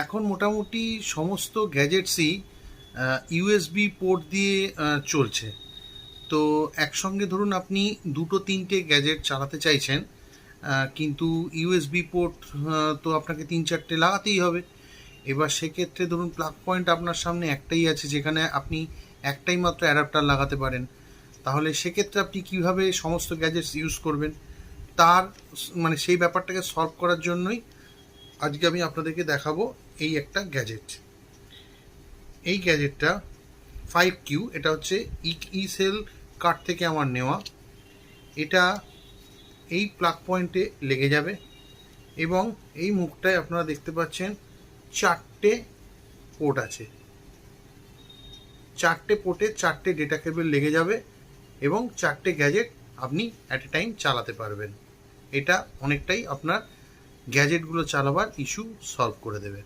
এখন মোটামুটি সমস্ত গ্যাজেটসই ইউএসবি পোর্ট দিয়ে চলছে। তো একসঙ্গে ধরুন আপনি দুটো তিনটে গ্যাজেট চালাতে চাইছেন, কিন্তু ইউএসবি পোর্ট তো আপনাকে তিন চারটে লাগাতেই হবে। এবার সেক্ষেত্রে ধরুন প্লাগ পয়েন্ট আপনার সামনে একটাই আছে, যেখানে আপনি একটাই মাত্র অ্যাডাপ্টার লাগাতে পারেন। তাহলে সেক্ষেত্রে আপনি কীভাবে সমস্ত গ্যাজেটস ইউজ করবেন, তার মানে সেই ব্যাপারটাকে সলভ করার জন্যই আজকে আমি আপনাদেরকে দেখাবো এই একটা গ্যাজেট। এই গ্যাজেটটা 5Q, এটা হচ্ছে ইসেল কার্ড থেকে আমার নেওয়া। এটা এই প্লাগ পয়েন্টে লেগে যাবে এবং এই মুখটায় আপনারা দেখতে পাচ্ছেন চারটে পোর্ট আছে। চারটে পোর্টে চারটে ডেটা কেবল লেগে যাবে এবং চারটে গ্যাজেট আপনি অ্যাট এ টাইম চালাতে পারবেন। এটা অনেকটাই আপনার গ্যাজেটগুলো চালাবার ইস্যু সলভ করে দেবে।